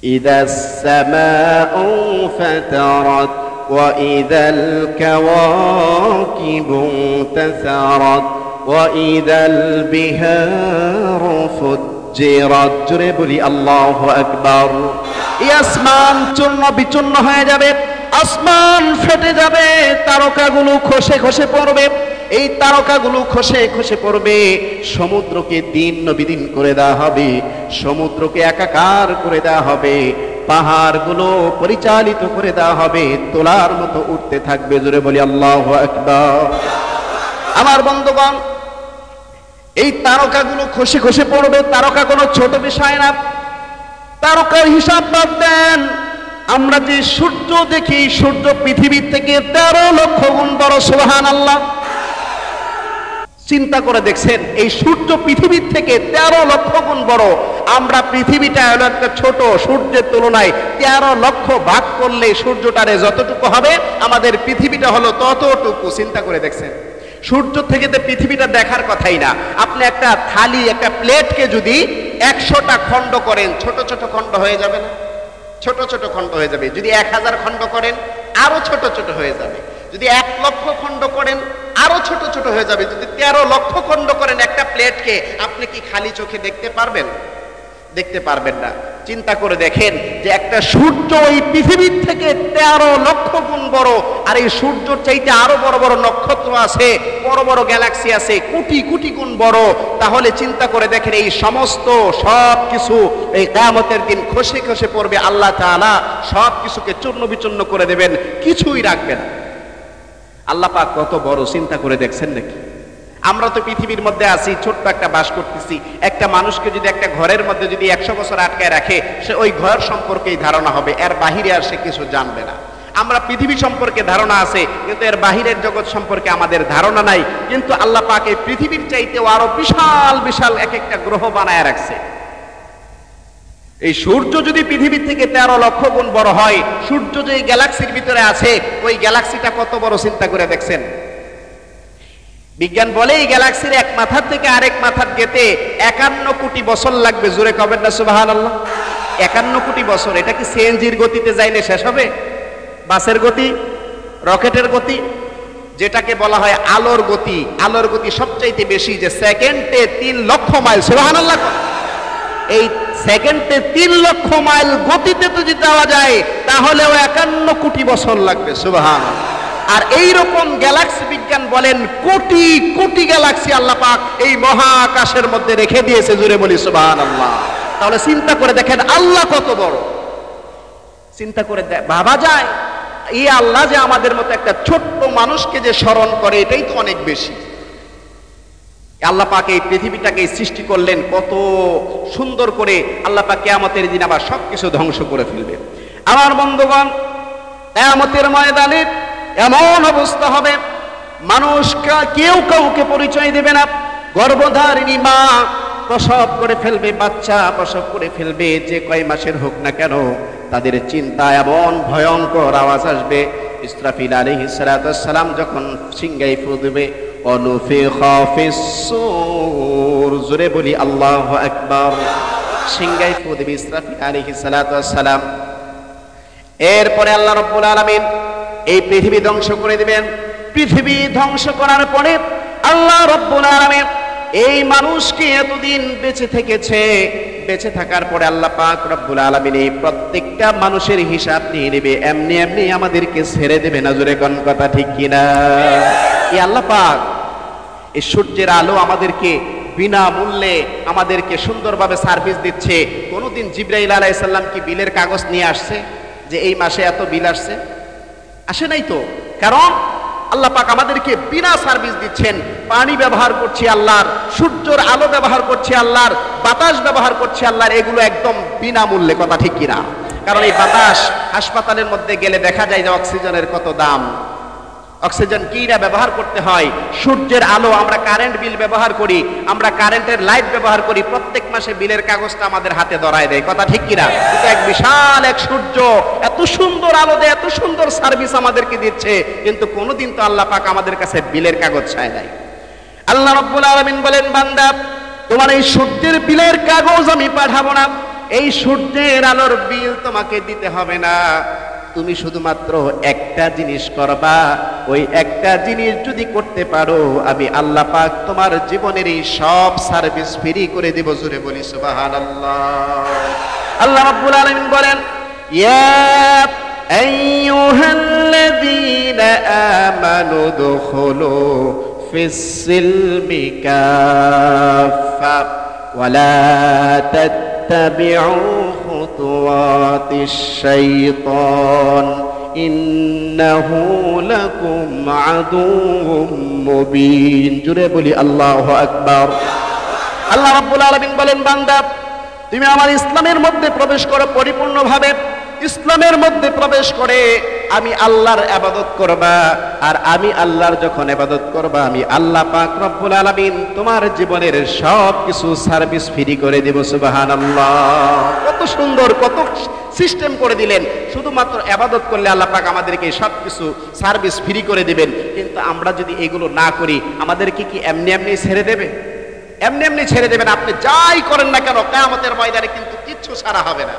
ইদাস সামাউ ফাতারাত ওয়া ইদাল কাওয়াকিবু তাসারাত ওয়া ইদাল বিহারু ফুজ্জিরাত। জোরে বলি আল্লাহু আকবার। এই আসমান চূর্ণ বিচূর্ণ হয়ে যাবে, আসমান ফেটে যাবে, তারকাগুলো খসে খসে পড়বে। এই তারকাগুলো খসে খসে পড়বে, সমুদ্রকে দিন বিদিন করে দেওয়া হবে, সমুদ্রকে একাকার করে দেওয়া হবে, পাহাড়গুলো পরিচালিত করে দেওয়া হবে, তোলার মতো উঠতে থাকবে। জোরে বলি আল্লাহু আকবার। আমার বন্ধুগণ, এই তারকাগুলো খসে খসে পড়বে। তারকা কোনো ছোট বিষয় না, তারকার হিসাব বাদ দেন। আমরা যে সূর্য দেখি, সূর্য পৃথিবীর থেকে 13 লক্ষ গুণ বড়। সুবহানাল্লাহ। চিন্তা করে দেখছেন, এই সূর্য পৃথিবীর থেকে 13 লক্ষ গুণ বড়। আমরা পৃথিবীটা হলো একটা ছোট, সূর্যের তুলনায় 13 লক্ষ ভাগ করলে সূর্যটারে যতটুকু হবে, আমাদের পৃথিবীটা হলো ততটুকু। চিন্তা করে দেখছেন, সূর্য থেকে তো পৃথিবীটা দেখার কথাই না। আপনি একটা থালি, একটা প্লেটকে যদি 100টা খণ্ড করেন, ছোট ছোট খণ্ড হয়ে যাবে না? ছোট ছোট খণ্ড হয়ে যাবে। যদি 1000 খণ্ড করেন, আরো ছোট ছোট হয়ে যাবে। যদি 1 লক্ষ খণ্ড করেন, আরো ছোট ছোট হয়ে যাবে। যদি 13 লক্ষ খণ্ড করেন একটা প্লেটকে, আপনি কি খালি চোখে দেখতে পারবেন? দেখতে পারবেন না। চিন্তা করে দেখেন যে একটা সূর্য এই পৃথিবীর থেকে 13 লক্ষ গুণ বড়, আর এই সূর্যর চাইতে আরো বড় বড় নক্ষত্র আছে, বড় বড় গ্যালাক্সি আছে, কোটি কোটি গুণ বড়। তাহলে চিন্তা করে দেখেন, এই সমস্ত সব কিছু এই কিয়ামতের দিন খসে খসে পড়বে। আল্লাহ তাআলা সব কিছুকে চূর্ণ বিচূর্ণ করে দেবেন, কিছুই রাখবেন না। আল্লাহ পাক কত বড়, চিন্তা করে দেখছেন নাকি? আমরা তো পৃথিবীর মধ্যে আছি, ছোট্ট একটা বাস করতেছি। একটা মানুষকে যদি একটা ঘরের মধ্যে যদি 100 বছর আটকায় রাখে, সে ওই ঘর সম্পর্কেই ধারণা হবে, এর বাহিরে আর সে কিছু জানবে না। আমরা পৃথিবী সম্পর্কে ধারণা আছে, কিন্তু এর বাহিরের জগৎ সম্পর্কে আমাদের ধারণা নাই। কিন্তু আল্লাহ পাক এই পৃথিবীর চাইতেও আরো বিশাল বিশাল এক একটা গ্রহ বানায় রাখছে। এই সূর্য যদি পৃথিবীর থেকে 13 লক্ষ গুণ বড় হয়, সূর্য যে গ্যালাক্সির ভিতরে আছে, ওই গ্যালাক্সিটা কত বড় চিন্তা করে দেখছেন? বিজ্ঞান বলে এই গ্যালাক্সির এক মাথার থেকে আরেক মাথার যেতে 51 কোটি বছর লাগবে। জোরে কবেন না সুবহানাল্লাহ। 51 কোটি বছর। এটা কি সিএনজির গতিতে যাইলে শেষ হবে? বাসের গতি, রকেটের গতি, যেটাকে বলা হয় আলোর গতি। আলোর গতি সবচাইতে বেশি, যে সেকেন্ডে 3 লক্ষ মাইল। সুবহানাল্লাহ। এই সেকেন্ডে 3 লক্ষ মাইল গতিতে তো যদি যাওয়া যায়, তাহলেও 51 কোটি বছর লাগবে। সুবহানাল্লাহ। আর এই রকম গ্যালাক্সি বিজ্ঞান বলেন কোটি কোটি গ্যালাক্সি আল্লাহ পাক এই মহাকাশের মধ্যে রেখে দিয়েছে। জুড়ে বলি সুবহানাল্লাহ। তাহলে চিন্তা করে দেখেন আল্লাহ কত বড়। চিন্তা করে ভাবা যায়, এই আল্লাহ যে আমাদের মতো একটা ছোট্ট মানুষকে যে স্মরণ করে, এটাই তো অনেক বেশি। আল্লাহ পাক এই পৃথিবীটাকে সৃষ্টি করলেন কত সুন্দর করে। আল্লাহ পাক কিয়ামতের দিন আবার সবকিছু ধ্বংস করে ফেলবে। আমার বন্ধুগণ, কিয়ামতের ময়দানে এমন অবস্থা হবে, মানুষ কেউ কাউকে পরিচয় দেবে না। গর্ভধারিণী মা প্রসব করে ফেলবে, বাচ্চা প্রসব করে ফেলবে, যে কয় মাসের হোক না কেন, তাদের চিন্তা এমন ভয়ঙ্কর আওয়াজ আসবে। ইসরাফিল আলাইহিস সালাম যখন সিংহায় ফু দেবে, অনুফিখা ফিস সূর। জোরে বলি আল্লাহু আকবার। সিংহায় ফু দেবে ইসরাফিল আলাইহিস সালাম। এরপরে আল্লাহ রাব্বুল আলামিন এই পৃথিবী ধ্বংস করে দিবেন। পৃথিবী ধ্বংস করার পরে আল্লাহ রাব্বুল আলামিন এই মানুষকে এতদিন বেঁচে থেকেছে, বেঁচে থাকার পরে আল্লাহ পাক রব্বুল আলামিন এই প্রত্যেকটা মানুষের হিসাব নিয়ে নেবে। এমনি এমনি আমাদেরকে ছেড়ে দেবে না। জোরে কোন কথা ঠিক কিনা? এই আল্লাহ পাক এই সূর্যের আলো আমাদেরকে বিনামূল্যে আমাদেরকে সুন্দরভাবে সার্ভিস দিচ্ছে। কোনোদিন জিবরাইল আলাইহিস সালাম কি বিলের কাগজ নিয়ে আসছে যে এই মাসে এত বিল আসছে? আসে নাই তো। কারণ আল্লাহ পাক আমাদেরকে বিনা সার্ভিস দিচ্ছেন। পানি ব্যবহার করছি আল্লাহর, সূর্যের আলো ব্যবহার করছি আল্লাহর, বাতাস ব্যবহার করছি আল্লাহর, এগুলো একদম বিনামূল্যে। কথা ঠিক কিনা? কারণ এই বাতাস হাসপাতালের মধ্যে গেলে দেখা যায় যে অক্সিজেনের কত দাম। অক্সিজেন কিনা ব্যবহার করতে হয়। সূর্যের আলো, আমরা কারেন্ট বিল ব্যবহার করি, আমরা কারেন্টের লাইট ব্যবহার করি, প্রত্যেক মাসে বিলের কাগজটা আমাদের হাতে ধরায় দেয়। কথা ঠিক কিনা? কিন্তু এক বিশাল এক সূর্য এত সুন্দর আলো দেয়, এত সুন্দর সার্ভিস আমাদেরকে দিচ্ছে, কিন্তু কোনোদিন তো আল্লাহ পাক আমাদের কাছে বিলের কাগজ চায় নাই। আল্লাহ রাব্বুল আলামিন বলেন, বান্দা তোমার এই সূর্যের বিলের কাগজ আমি পাঠাবো না। এই সূর্যের আলোর বিল তোমাকে দিতে হবে না, তুমি শুধুমাত্র একটা জিনিস করবা, ওই একটা জিনিস যদি করতে পারো আমি আল্লাহ পাক তোমার জীবনের এই সব সার্ভিস ফ্রি করে দেব। জোরে বলি সুবহানাল্লাহ। আল্লাহ রাব্বুল আলামিন বলেন, ইয়া আইয়ুহাল্লাযীনা আমানু দুখুলু ফিস-সিলমি কাফা ওয়া লা তাত্তাবিউ খুতুওয়াতিশ শাইতান ইন্নাহু লাকুম আদুউম মুবিন। জোরে বলি আল্লাহু আকবার। আল্লাহ রাব্বুল আলামিন বলেন, বান্দা তুমি আমার ইসলামের মধ্যে প্রবেশ করো পরিপূর্ণভাবে, ইসলামের মধ্যে প্রবেশ করে আমি আল্লাহর ইবাদত করবা, আর আমি আল্লাহর যখন ইবাদত করবা আমি আল্লাহ পাক রব্বুল আলামিন তোমার জীবনের সব কিছু সার্ভিস ফ্রি করে দেব। সুবহানাল্লাহ। কত সুন্দর, কত সিস্টেম করে দিলেন। শুধুমাত্র ইবাদত করলে আল্লাহ পাক আমাদেরকে সব কিছু সার্ভিস ফ্রি করে দিবেন। কিন্তু আমরা যদি এগুলো না করি আমাদেরকে কি এমনি এমনি ছেড়ে দেবে? এমনি এমনি ছেড়ে দেবেন। আপনি যাই করেন না কেন কিয়ামতের ময়দানে কিন্তু কিচ্ছু ছাড়া হবে না।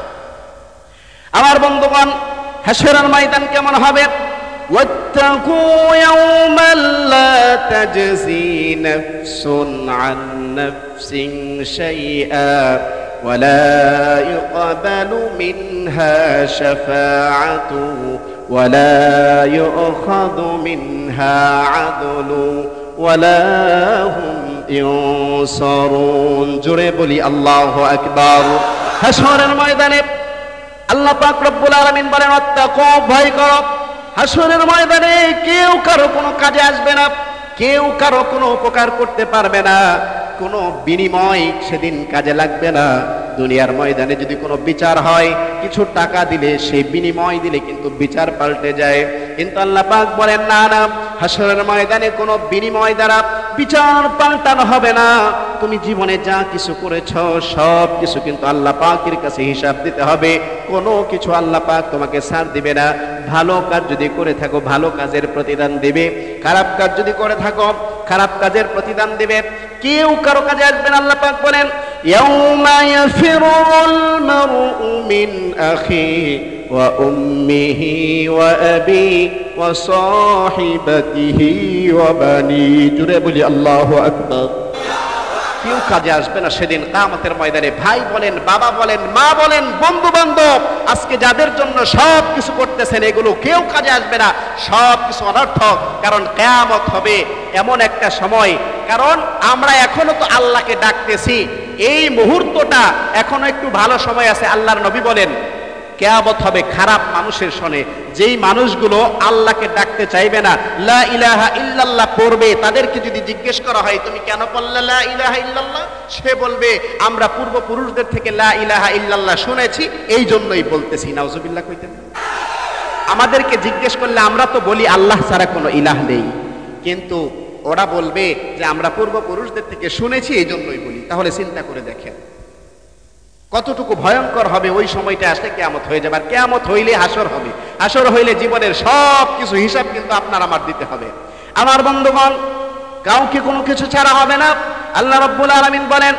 আমার বন্ধুগণ, হাশরের ময়দান কেমন হবে? ওয়াত্তাকু ইয়াওমান লা তাজজি নাফসুন আন নাফসিন শাইআ ওয়া লা ইউকবালু মিনহা শাফাআতু ওয়া লা ইউখাযু মিনহা আদলু ওয়া লা হুম ইউনসারুন। জোরে বলি আল্লাহু আকবার। হাশরের ময়দানে আল্লাহ পাক রব্বুল আলামিন বলেন, ওয়াত্তাকু, ভয় করো। হাশরের ময়দানে কেউ কারো কোনো কাজে আসবে না, কেউ কারো কোনো উপকার করতে পারবে না, কোনো বিনিময় সেদিন কাজে লাগবে না। দুনিয়ার ময়দানে যদি কোনো বিচার হয়, কিছু টাকা দিলে, সেই বিনিময় দিলে কিন্তু বিচার পাল্টে যায়। কিন্তু আল্লাহ পাক বলেন, না না, হাশরের ময়দানে কোনো বিনিময় দ্বারা বিচার পাল্টানো হবে না। তুমি জীবনে যা কিছু করেছ সব কিছু কিন্তু আল্লাহ পাকের কাছে হিসাব দিতে হবে। কোনো কিছু আল্লাহ পাক তোমাকে ছাড় দিবে না। ভালো কাজ যদি করে থাকো ভালো কাজের প্রতিদান দেবে, খারাপ কাজ যদি করে থাকো খারাপ কাজের প্রতিদান দেবে। কেউ কারো কাজে আসবে না। আল্লাহ পাক বলেন, ইয়াউমা ইয়াফিরুল মারউ মিন আখি ওয়া উম্মিহি ওয়া আবি ওয়া সাহিবাতিহি ওয়া বানি। জুড়ে বলি আল্লাহু আকবার। কেউ কাজে আসবে না সেদিন কিয়ামতের ময়দানে। ভাই বলেন, বাবা বলেন, মা বলেন, বন্ধু বান্ধব, আজকে যাদের জন্য সব কিছু করতেছেন এগুলো কেউ কাজে আসবে না, সব কিছু অনর্থক। কারণ কিয়ামত হবে এমন একটা সময়, কারণ আমরা এখনো তো আল্লাহকে ডাকতেছি, এই মুহূর্তটা এখনো একটু ভালো সময় আছে। আল্লাহর নবী বলেন কিয়ামত হবে খারাপ মানুষের সনে, যেই মানুষগুলো আল্লাহকে ডাকতে চাইবে না, লা ইলাহা ইল্লাল্লাহ পড়বে, তাদেরকে যদি জিজ্ঞেস করা হয় তুমি কেন পড়লে লা ইলাহা ইল্লাল্লাহ, সে বলবে আমরা পূর্বপুরুষদের থেকে লা ইলাহা ইল্লাল্লাহ শুনেছি, এই জন্যই বলতেছি। নাউজুবিল্লাহ কইতেন। আমাদেরকে জিজ্ঞেস করলে আমরা তো বলি আল্লাহ ছাড়া কোনো ইলাহ নেই, কিন্তু ওরা বলবে যে আমরা পূর্বপুরুষদের থেকে শুনেছি এই জন্যই বলি। তাহলে চিন্তা করে দেখেন কতটুকু ভয়ঙ্কর হবে ওই সময়টা আসলে। কিয়ামত হয়ে যাবে, আর কিয়ামত হইলে হাসর হবে। হাসর হইলে জীবনের সব কিছু হিসাব কিন্তু আপনার আমার দিতে হবে। আমার বন্ধুগণ, কাউকে কোনো কিছু ছাড়া হবে না। আল্লাহ রাব্বুল আলামিন বলেন,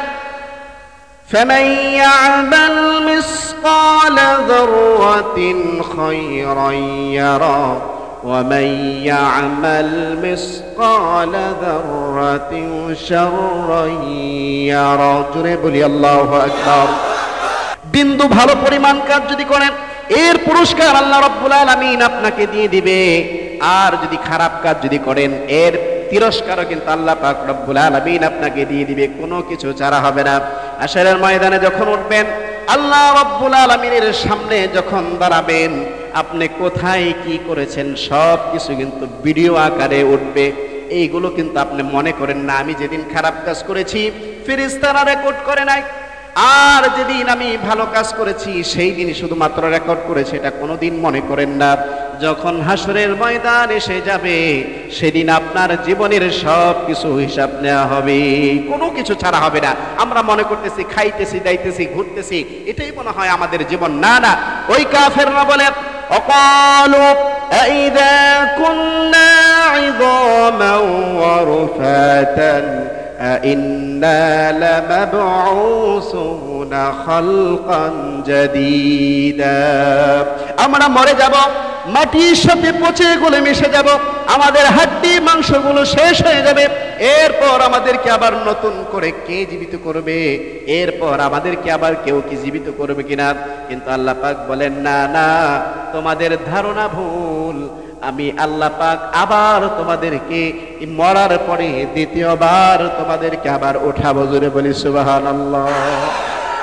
ফামান ইয়া'মাল মিসকালা যাররাতিন খায়রান ইয়ারা ওয়া মান ইয়া'মাল মিসকালা যাররাতিন শাররান ইয়ারা। জোরে বলি আল্লাহু আকবার। বিন্দু ভালো পরিমাণ কাজ যদি করেন এর পুরস্কার আল্লাহ রাব্বুল আলামিন আপনাকে দিয়ে দিবে, আর যদি খারাপ কাজ যদি করেন এর তিরস্কারও কিন্তু আল্লাহ পাক রব্বুল আলামিন আপনাকে দিয়ে দিবে। কোনো কিছু ছাড়া হবে না। হাশরের ময়দানে যখন উঠবেন, আল্লাহ রাব্বুল আলামিনের সামনে যখন দাঁড়াবেন, আপনি কোথায় কি করেছেন সব কিছু কিন্তু ভিডিও আকারে উঠবে। এইগুলো কিন্তু আপনি মনে করেন না আমি যেদিন খারাপ কাজ করেছি ফেরেশতারা রেকর্ড করে নাই, আর যেদিন আমি ভালো কাজ করেছি সেই দিনই শুধুমাত্র রেকর্ড করেছে, এটা কোনোদিন মনে করেন না। যখন হাশরের ময়দান এসে যাবে সেদিন আপনার জীবনের সব কিছু হিসাব নেওয়া হবে, কোনো কিছু ছাড়া হবে না। আমরা মনে করতেছি খাইতেছি, দাইতেছি, ঘুরতেছি, এটাই মনে হয় আমাদের জীবন। না না, ওই কাফেররা বলে অকালু আইযা কুন্না ইযামান ওয়া রুফাতান ইন্না লামাবউসুনা খালকান জাদীদা, আমরা মরে যাব, মাটির সাথে পচে গলে মিশে যাব, আমাদের হাড্ডি মাংসগুলো শেষ হয়ে যাবে, এরপর আমাদেরকে আবার নতুন করে কে জীবিত করবে? এরপর আমাদেরকে আবার কেউ কি জীবিত করবে কিনা? কিন্তু আল্লাহ পাক বলেন না না, তোমাদের ধারণা ভুল, আমি আল্লাহ পাক আবার তোমাদেরকে মরার পরে দ্বিতীয়বার তোমাদেরকে আবার উঠাবো। জোরে বলি সুবহানাল্লাহ।